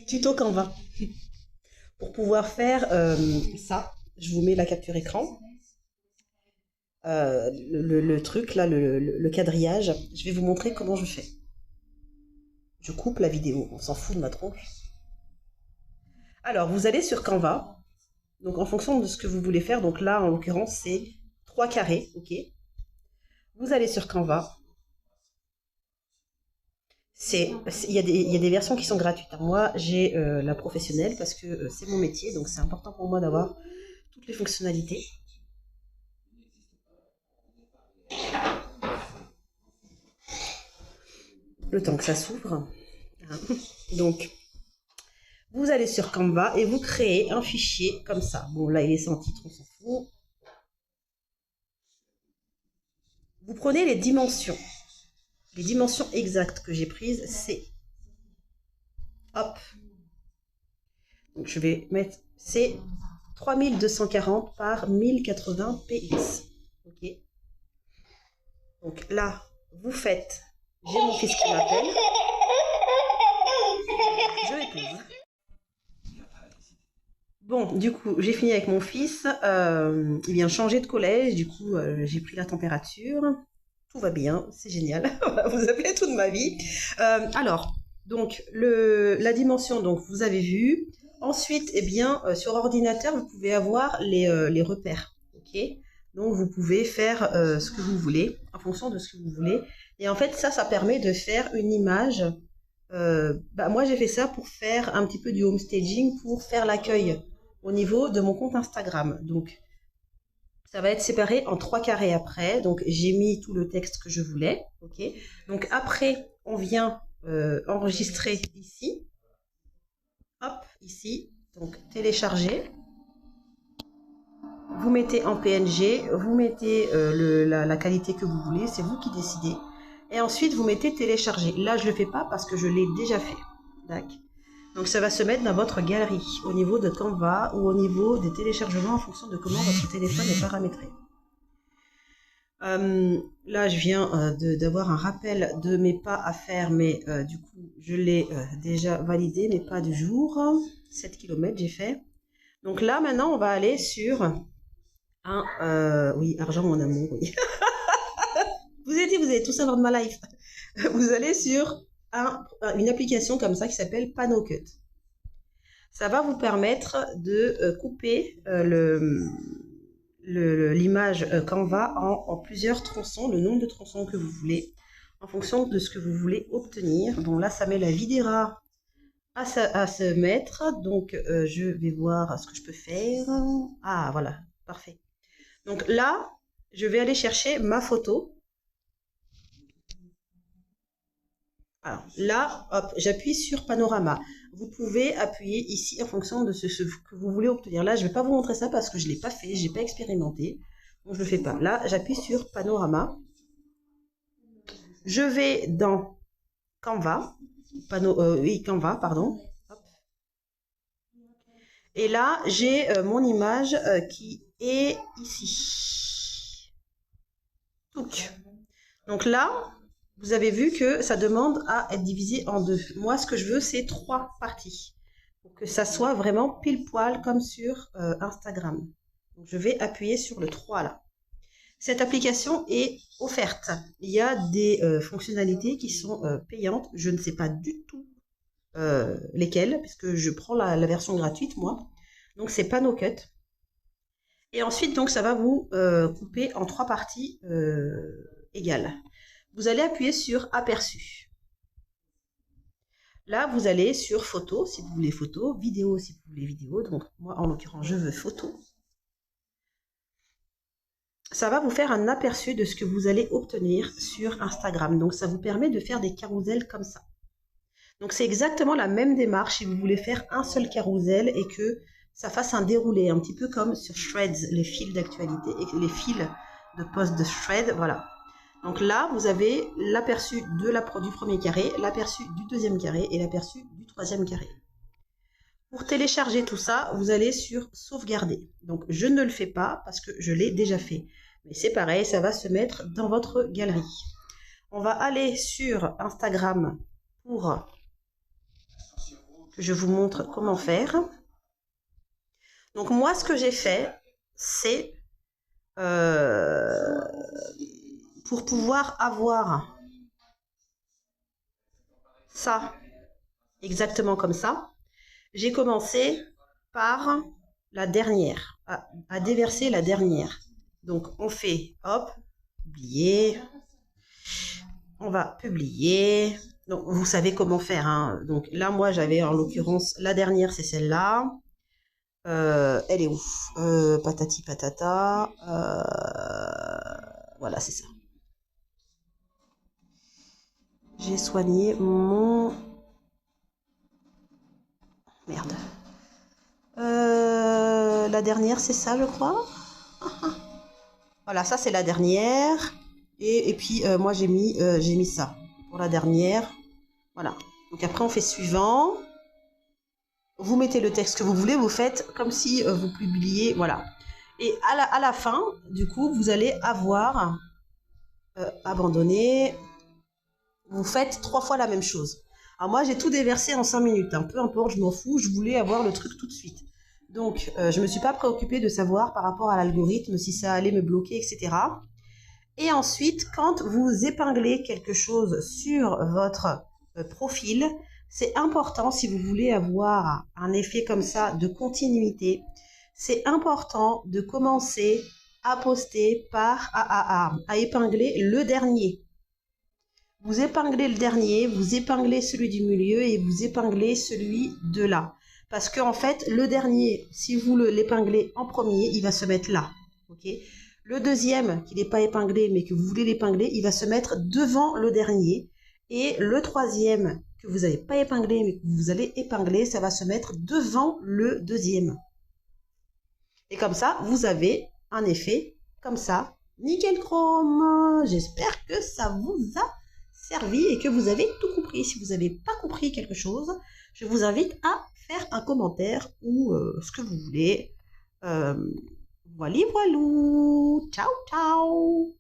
Tuto Canva. Pour pouvoir faire ça, je vous mets la capture écran. Le truc là, le quadrillage. Je vais vous montrer comment je fais. Je coupe la vidéo, on s'en fout de ma tronche. Alors, vous allez sur Canva. Donc, en fonction de ce que vous voulez faire, donc là, en l'occurrence, c'est 3 carrés, ok. Vous allez sur Canva. Il y a des versions qui sont gratuites. Moi, j'ai la professionnelle parce que c'est mon métier, donc c'est important pour moi d'avoir toutes les fonctionnalités. Le temps que ça s'ouvre. Donc, vous allez sur Canva et vous créez un fichier comme ça. Bon, là, il est sans titre, on s'en fout. Vous prenez les dimensions. Les dimensions exactes que j'ai prises, c'est... Hop. Donc, je vais mettre... C'est 3240 par 1080 px. Ok. Donc là, vous faites... J'ai mon fils qui m'appelle. Je l'épouse. Bon, du coup, j'ai fini avec mon fils. Il vient changer de collège. Du coup, j'ai pris la température. Tout va bien, c'est génial. Vous appelez toute ma vie. Alors, donc, la dimension, donc, vous avez vu. Ensuite, eh bien, sur ordinateur, vous pouvez avoir les repères. Ok. Donc, vous pouvez faire ce que vous voulez, en fonction de ce que vous voulez. Et en fait, ça permet de faire une image. Moi, j'ai fait ça pour faire un petit peu du home staging, pour faire l'accueil au niveau de mon compte Instagram. Donc, ça va être séparé en 3 carrés après. Donc, j'ai mis tout le texte que je voulais. Ok. Donc, après, on vient enregistrer ici. Hop, ici. Donc, télécharger. Vous mettez en PNG. Vous mettez la qualité que vous voulez. C'est vous qui décidez. Et ensuite, vous mettez télécharger. Là, je ne le fais pas parce que je l'ai déjà fait. D'accord. Donc, ça va se mettre dans votre galerie, au niveau de Canva ou au niveau des téléchargements en fonction de comment votre téléphone est paramétré. Là, je viens d'avoir un rappel de mes pas à faire, mais du coup, je l'ai déjà validé, mes pas du jour. 7 km, j'ai fait. Donc là, maintenant, on va aller sur un... oui, argent, mon amour, oui. Vous allez tout savoir de ma life. Vous allez sur une application comme ça qui s'appelle PanoCut. Ça va vous permettre de couper l'image Canva en plusieurs tronçons, le nombre de tronçons que vous voulez, en fonction de ce que vous voulez obtenir. Bon, là, ça met la vidéra à se mettre. Donc, je vais voir ce que je peux faire. Ah, voilà, parfait. Donc là, je vais aller chercher ma photo. Alors là, hop, j'appuie sur panorama. Vous pouvez appuyer ici en fonction de ce que vous voulez obtenir. Là, je ne vais pas vous montrer ça parce que je ne l'ai pas fait, je n'ai pas expérimenté. Donc, je ne le fais pas. Là, j'appuie sur panorama. Je vais dans Canva. Oui, Canva, pardon. Hop. Et là, j'ai mon image qui est ici. Donc là, vous avez vu que ça demande à être divisé en 2. Moi, ce que je veux, c'est 3 parties. Pour que ça soit vraiment pile poil comme sur Instagram. Donc, je vais appuyer sur le 3 là. Cette application est offerte. Il y a des fonctionnalités qui sont payantes. Je ne sais pas du tout lesquelles, puisque je prends la version gratuite, moi. Donc, c'est PanoCut. Et ensuite, donc, ça va vous couper en 3 parties égales. Vous allez appuyer sur aperçu. Là, vous allez sur photo, si vous voulez photo, vidéo, si vous voulez vidéo. Donc, moi, en l'occurrence, je veux photo. Ça va vous faire un aperçu de ce que vous allez obtenir sur Instagram. Donc, ça vous permet de faire des carousels comme ça. Donc, c'est exactement la même démarche si vous voulez faire un seul carrousel et que ça fasse un déroulé, un petit peu comme sur Threads, les fils d'actualité et les fils de posts de Threads, voilà. Donc là, vous avez l'aperçu du premier carré, l'aperçu du deuxième carré et l'aperçu du troisième carré. Pour télécharger tout ça, vous allez sur sauvegarder. Donc je ne le fais pas parce que je l'ai déjà fait. Mais c'est pareil, ça va se mettre dans votre galerie. On va aller sur Instagram pour que je vous montre comment faire. Donc moi, ce que j'ai fait, c'est pour pouvoir avoir ça exactement comme ça, j'ai commencé par la dernière, à déverser la dernière. Donc on fait, hop, publier, on va publier. Donc vous savez comment faire, hein. Donc là, moi, j'avais en l'occurrence, la dernière, c'est celle-là. Elle est où? Patati patata. Voilà, c'est ça. J'ai soigné mon... Merde. La dernière, c'est ça, je crois. Voilà, ça, c'est la dernière. Et puis, moi, j'ai mis ça pour la dernière. Voilà. Donc après, on fait suivant. Vous mettez le texte que vous voulez. Vous faites comme si vous publiez. Voilà. Et à la fin, du coup, vous allez avoir abandonné. Vous faites 3 fois la même chose. Alors moi, j'ai tout déversé en 5 minutes. Hein. Peu importe, je m'en fous. Je voulais avoir le truc tout de suite. Donc, je ne me suis pas préoccupée de savoir par rapport à l'algorithme si ça allait me bloquer, etc. Et ensuite, quand vous épinglez quelque chose sur votre profil, c'est important si vous voulez avoir un effet comme ça de continuité. C'est important de commencer à poster par à épingler le dernier. Vous épinglez le dernier, vous épinglez celui du milieu et vous épinglez celui de là. Parce que en fait, le dernier, si vous l'épinglez en premier, il va se mettre là. Ok ? Le deuxième, qui n'est pas épinglé, mais que vous voulez l'épingler, il va se mettre devant le dernier. Et le troisième, que vous n'avez pas épinglé, mais que vous allez épingler, ça va se mettre devant le deuxième. Et comme ça, vous avez un effet comme ça. Nickel chrome. J'espère que ça vous a servi et que vous avez tout compris. Si vous n'avez pas compris quelque chose, je vous invite à faire un commentaire ou ce que vous voulez. Voilà, voilou. Ciao, ciao.